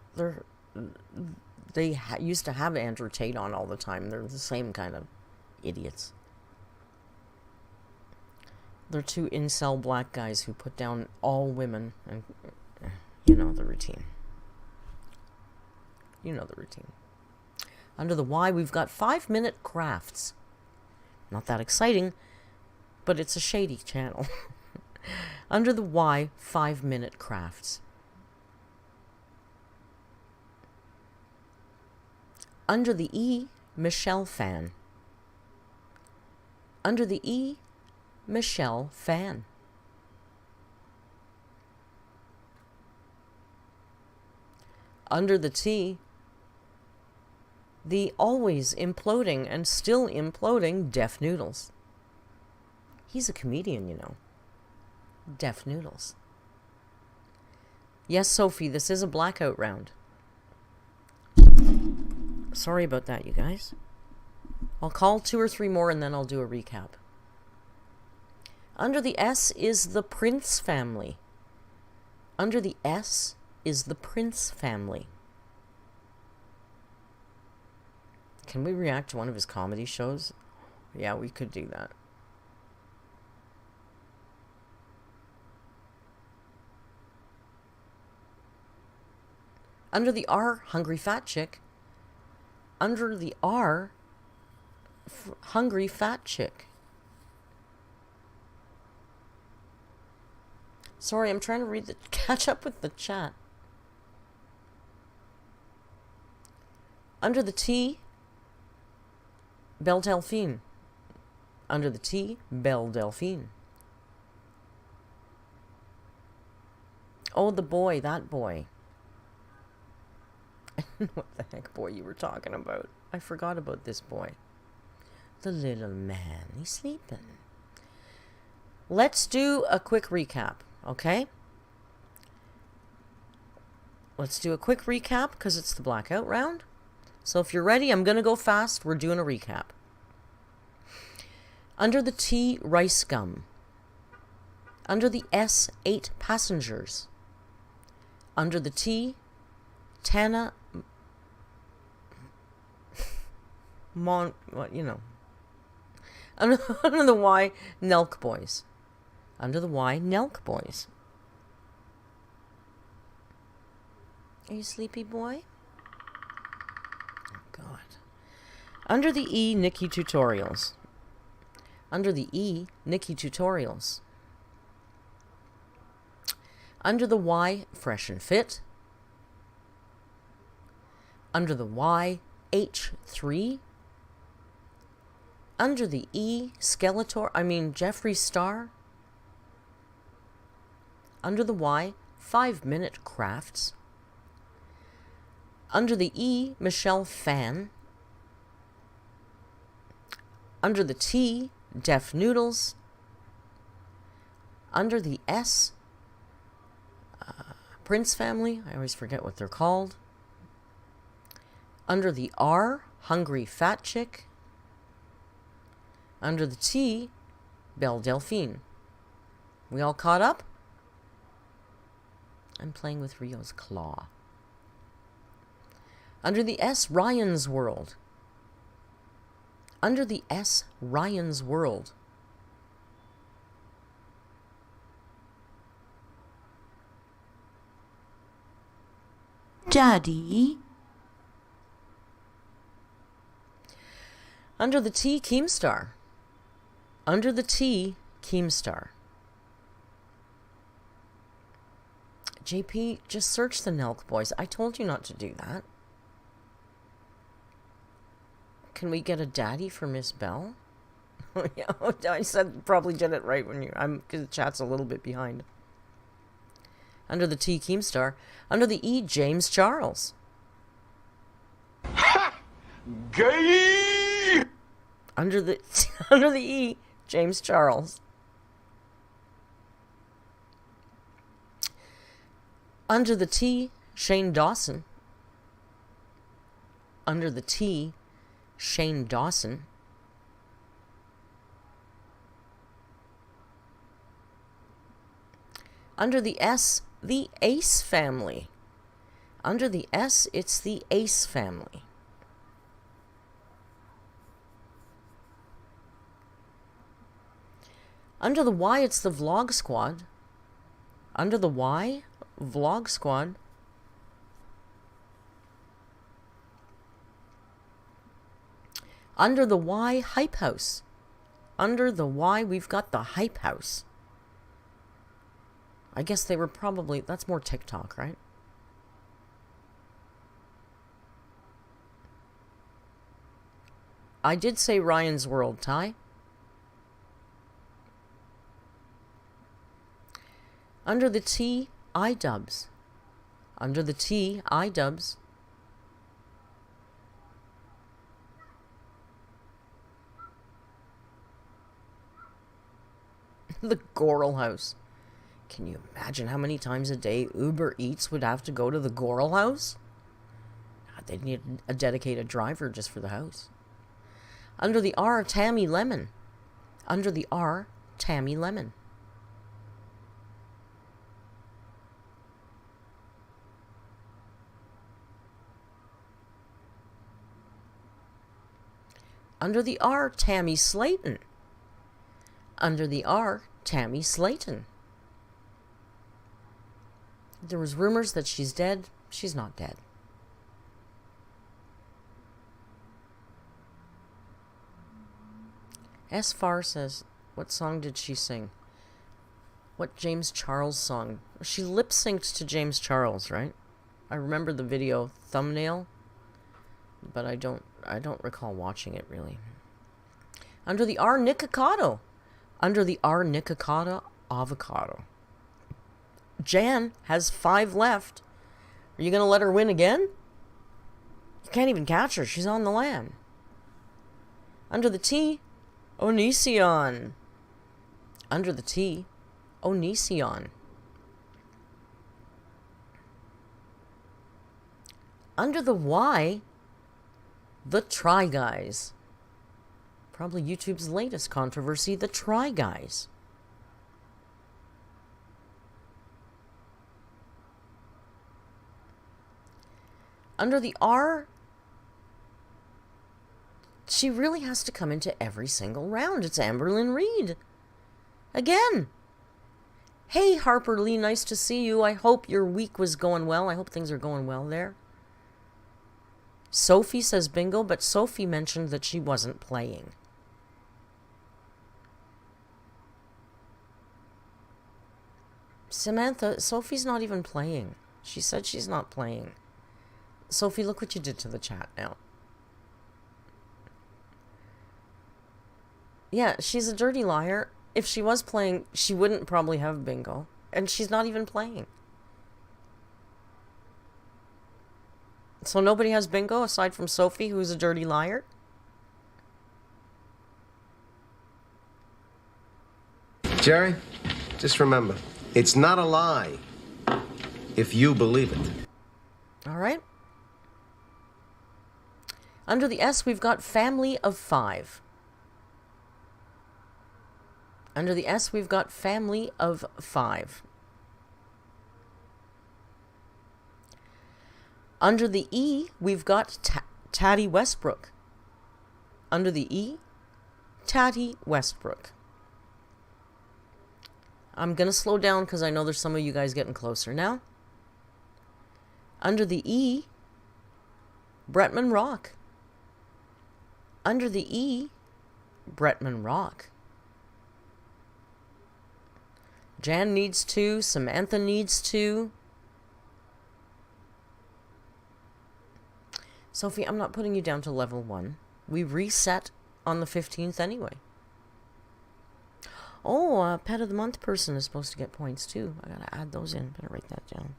They used to have Andrew Tate on all the time. They're the same kind of idiots. They're two incel black guys who put down all women. And you know the routine. You know the routine. Under the Y, we've got 5-minute crafts. Not that exciting, but it's a shady channel. Under the Y, 5-minute crafts. Under the E, Michelle Fan. Under the E, Michelle Fan. Under the T, the always imploding and still imploding Deaf Noodles. He's a comedian, you know. Deaf Noodles. Yes, Sophie, this is a blackout round. Sorry about that, you guys. I'll call 2 or 3 more and then I'll do a recap. Under the S is the Prince family. Under the S is the Prince family. Can we react to one of his comedy shows? Yeah, we could do that. Under the R, Hungry Fat Chick. Under the R, Hungry Fat Chick. Sorry, I'm trying to catch up with the chat. Under the T, Belle Delphine. Under the T, Belle Delphine. Oh, the boy, that boy. I don't know what the heck boy you were talking about. I forgot about this boy. The little man, he's sleeping. Let's do a quick recap, okay? Let's do a quick recap because it's the blackout round. So if you're ready, I'm going to go fast. We're doing a recap. Under the T, Rice Gum. Under the S, 8 passengers. Under the T, Tana... what, you know. Under the Y, Nelk Boys. Under the Y, Nelk Boys. Are you sleepy, boy? Oh, God. Under the E, Nikki Tutorials. Under the E, Nikki Tutorials. Under the Y, Fresh and Fit. Under the Y, H3. Under the E, Jeffree Star. Under the Y, 5-minute crafts. Under the E, Michelle Fan. Under the T, Deaf Noodles. Under the S, Prince family. I always forget what they're called. Under the R, Hungry Fat Chick. Under the T, Belle Delphine. We all caught up? I'm playing with Rio's claw. Under the S, Ryan's World. Under the S, Ryan's World. Daddy. Under the T, Keemstar. Under the T, Keemstar. JP, just search the Nelk Boys. I told you not to do that. Can we get a daddy for Miss Bell? Yeah, I said probably did it right when because the chat's a little bit behind. Under the T, Keemstar. Under the E, James Charles. Ha! Gay! Under the E, James Charles. Under the T, Shane Dawson. Under the T, Shane Dawson. Under the S, the Ace family. Under the S, it's the Ace family. Under the Y, it's the Vlog Squad. Under the Y, Vlog Squad. Under the Y, Hype House. Under the Y, we've got the Hype House. I guess they were probably... That's more TikTok, right? I did say Ryan's World, Ty. Under the T, iDubbbz. Under the T, iDubbbz. The Goral House. Can you imagine how many times a day Uber Eats would have to go to the Goral House? They'd need a dedicated driver just for the house. Under the R, Tammy Lemon. Under the R, Tammy Lemon. Under the R, Tammy Slayton. Under the R, Tammy Slayton. There was rumors that she's dead. She's not dead. S. Farr says, what song did she sing? What James Charles song? She lip-synced to James Charles, right? I remember the video thumbnail, but I don't recall watching it really. Under the R, Nikocado. Under the R, Nikocado, avocado. Jan has 5 left. Are you going to let her win again? You can't even catch her. She's on the land. Under the T, Onision. Under the T, Onision. Under the Y, the Try Guys. Probably YouTube's latest controversy, the Try Guys. Under the R, she really has to come into every single round. It's Amberlynn Reed. Again. Hey, Harper Lee, nice to see you. I hope your week was going well. I hope things are going well there. Sophie says bingo, but Sophie mentioned that she wasn't playing. Samantha, Sophie's not even playing. She said she's not playing. Sophie, look what you did to the chat now. Yeah, she's a dirty liar. If she was playing, she wouldn't probably have bingo. And she's not even playing. So nobody has bingo aside from Sophie, who's a dirty liar? Jerry, just remember, it's not a lie if you believe it. All right. Under the S, we've got family of 5. Under the S, we've got family of 5. Under the E, we've got Taddy Westbrook. Under the E, Taddy Westbrook. I'm going to slow down because I know there's some of you guys getting closer now. Under the E, Bretman Rock. Under the E, Bretman Rock. Jan needs 2. Samantha needs 2. Sophie, I'm not putting you down to level 1. We reset on the 15th anyway. Oh, Pet of the Month person is supposed to get points too. I gotta add those in. Better write that down.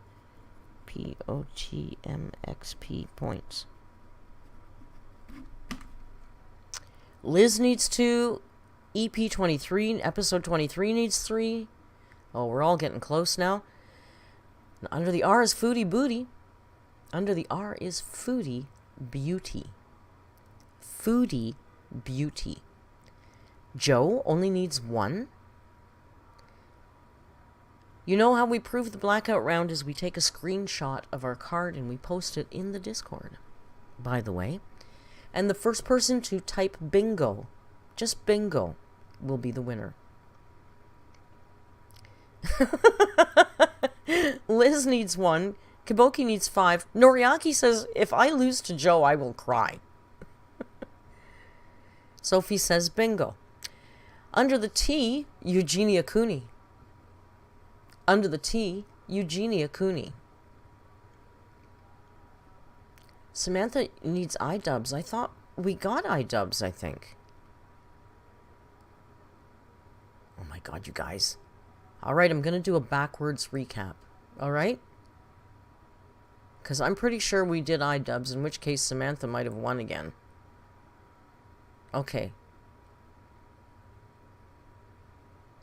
POTMXP points. Liz needs 2. EP23, episode 23 needs 3. Oh, we're all getting close now. Under the R is Foodie Booty. Under the R is Foodie Beauty. Foodie Beauty. Joe only needs one. You know how we prove the blackout round is we take a screenshot of our card and we post it in the Discord, by the way. And the first person to type bingo, just bingo, will be the winner. Liz needs one. Kiboki needs 5. Noriaki says, if I lose to Joe, I will cry. Sophie says bingo. Under the T, Eugenia Cooney. Under the T, Eugenia Cooney. Samantha needs iDubbbz. I thought we got iDubbbz, I think. Oh my god, you guys. Alright, I'm going to do a backwards recap. Alright? Because I'm pretty sure we did iDubbbz, in which case Samantha might have won again. Okay.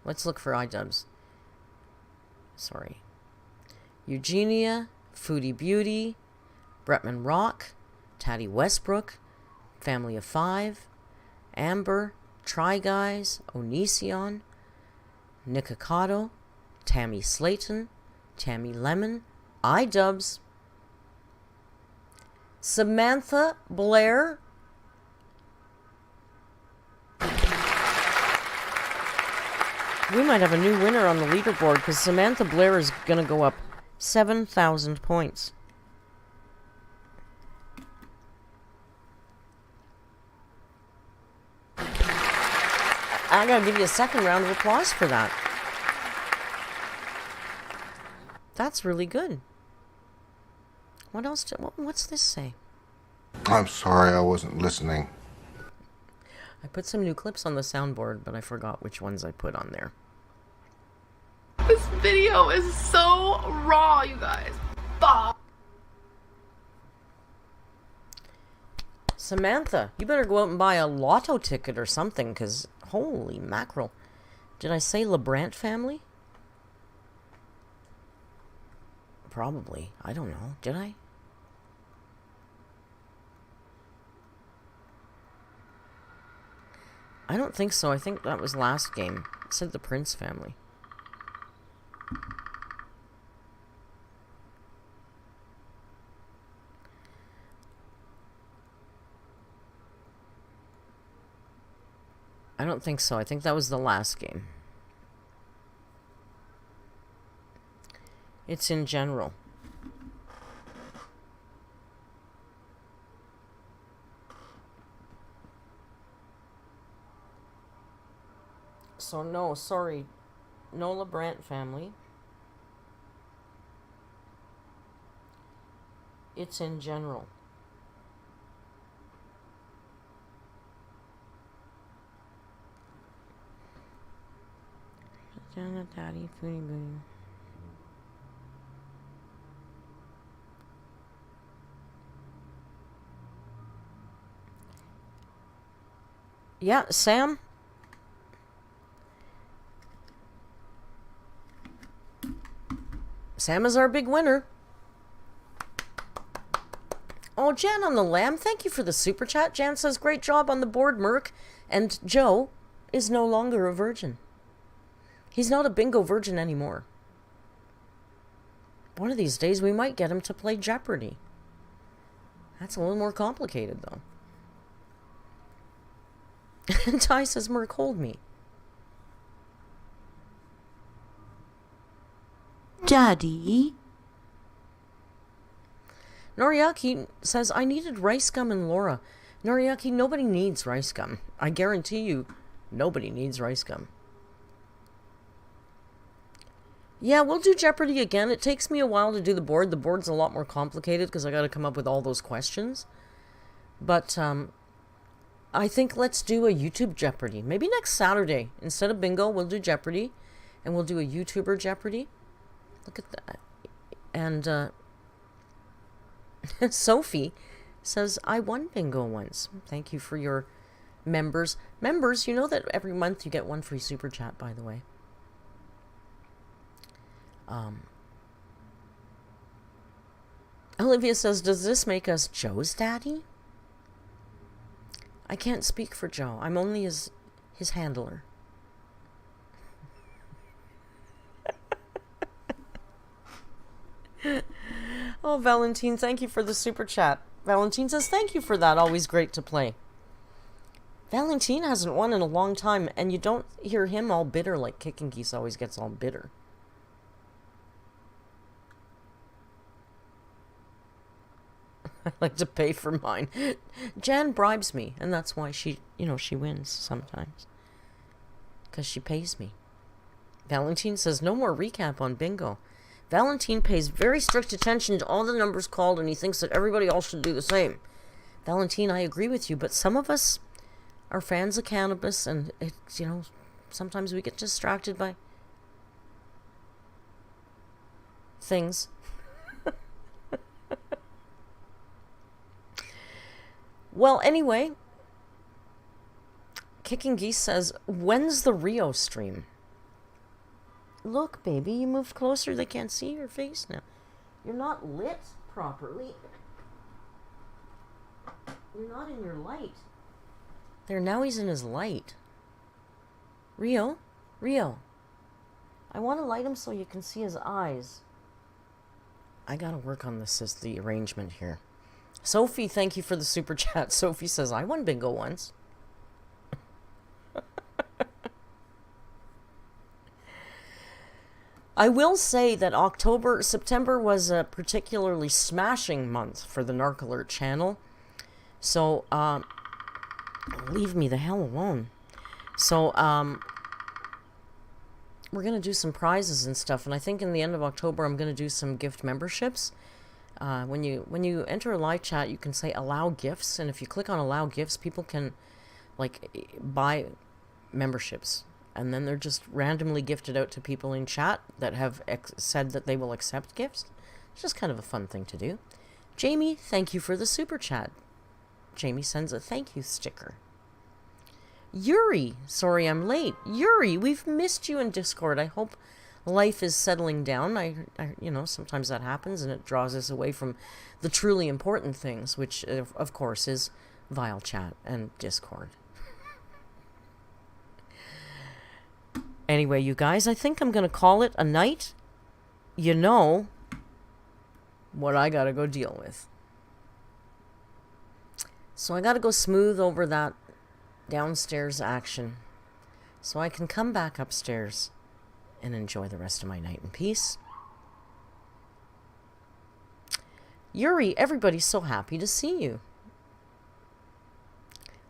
Let's look for iDubbbz. Sorry. Eugenia, Foodie Beauty, Bretman Rock, Taddy Westbrook, Family of 5, Amber, Try Guys, Onision, Nikocado, Tammy Slayton, Tammy Lemon, iDubbbz, Samantha Blair, we might have a new winner on the leaderboard because Samantha Blair is going to go up 7,000 points. I gotta give you a second round of applause for that. That's really good. What else? What's this say? I'm sorry, I wasn't listening. I put some new clips on the soundboard, but I forgot which ones I put on there. This video is so raw, you guys. Bah. Samantha, you better go out and buy a lotto ticket or something, because holy mackerel. Did I say LeBrant family? Probably. I don't know. Did I? I don't think so. I think that was last game. It said the Prince family. I don't think so. I think that was the last game. It's in general. So no, sorry. No LeBrant family. It's in general. Daddy, Foodie Booty. Yeah, Sam? Sam is our big winner. Oh, Jan on the Lamb, thank you for the super chat. Jan says, great job on the board, Merk. And Joe is no longer a virgin. He's not a bingo virgin anymore. One of these days we might get him to play Jeopardy. That's a little more complicated, though. And Ty says, Merk, hold me. Daddy? Noriaki says, I needed rice gum and Laura. Noriaki, nobody needs rice gum. I guarantee you, nobody needs rice gum. Yeah, we'll do Jeopardy again. It takes me a while to do the board. The board's a lot more complicated because I got to come up with all those questions. But I think let's do a YouTube Jeopardy. Maybe next Saturday. Instead of bingo, we'll do Jeopardy. And we'll do a YouTuber Jeopardy. Look at that. And Sophie says, I won bingo once. Thank you for your members. Members, you know that every month you get one free super chat, by the way. Olivia says, does this make us Joe's daddy? I can't speak for Joe. I'm only his handler. Oh, Valentine, thank you for the super chat. Valentine says, thank you for that. Always great to play. Valentine hasn't won in a long time, and you don't hear him all bitter like Kicking Geese always gets all bitter. I like to pay for mine. Jan bribes me, and that's why she wins sometimes. Because she pays me. Valentine says, no more recap on bingo. Valentine pays very strict attention to all the numbers called, and he thinks that everybody else should do the same. Valentine, I agree with you, but some of us are fans of cannabis, and it's, sometimes we get distracted by things. Well, anyway, Kicking Geese says, when's the Rio stream? Look, baby, you moved closer. They can't see your face now. You're not lit properly. You're not in your light. There, now he's in his light. Rio? I want to light him so you can see his eyes. I gotta work on the arrangement here. Sophie, thank you for the super chat. Sophie says, I won bingo once. I will say that September was a particularly smashing month for the Narc Alert channel. So, leave me the hell alone. So, we're going to do some prizes and stuff. And I think in the end of October, I'm going to do some gift memberships. When you enter a live chat, you can say allow gifts. And if you click on allow gifts, people can, buy memberships. And then they're just randomly gifted out to people in chat that have said that they will accept gifts. It's just kind of a fun thing to do. Jamie, thank you for the super chat. Jamie sends a thank you sticker. Yuri, sorry I'm late. Yuri, we've missed you in Discord. I hope life is settling down. I sometimes that happens and it draws us away from the truly important things, which of course is Vile Chat and Discord. Anyway, you guys, I think I'm going to call it a night. You know what I got to go deal with. So I got to go smooth over that downstairs action so I can come back upstairs and enjoy the rest of my night in peace. Yuri, everybody's so happy to see you.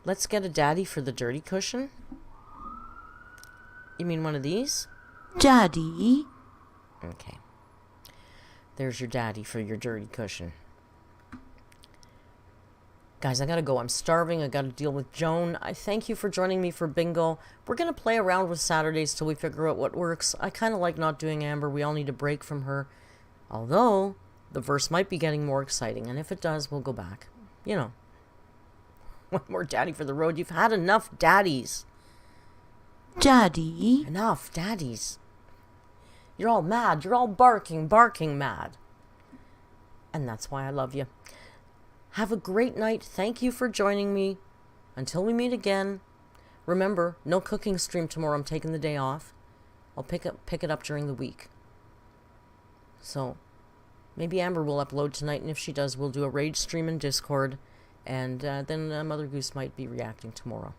Let's get a daddy for the dirty cushion. You mean one of these? Daddy. Okay. There's your daddy for your dirty cushion. Guys, I gotta go. I'm starving. I gotta deal with Joan. I thank you for joining me for bingo. We're gonna play around with Saturdays till we figure out what works. I kind of like not doing Amber. We all need a break from her. Although, the verse might be getting more exciting. And if it does, we'll go back. One more daddy for the road. You've had enough daddies. Daddy. Enough, daddies. You're all mad. You're all barking mad. And that's why I love you. Have a great night. Thank you for joining me. Until we meet again. Remember, no cooking stream tomorrow. I'm taking the day off. I'll pick it up during the week. So, maybe Amber will upload tonight, and if she does, we'll do a rage stream in Discord, and then Mother Goose might be reacting tomorrow.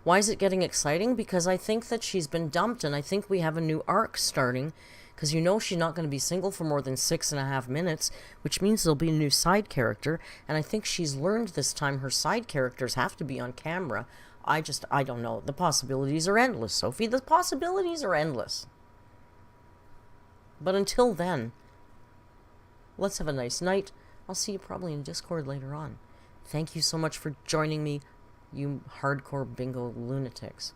Why is it getting exciting? Because I think that she's been dumped, and I think we have a new arc starting, because she's not going to be single for more than 6.5 minutes, which means there'll be a new side character, and I think she's learned this time her side characters have to be on camera. I don't know. The possibilities are endless, Sophie. The possibilities are endless. But until then, let's have a nice night. I'll see you probably in Discord later on. Thank you so much for joining me, you hardcore bingo lunatics.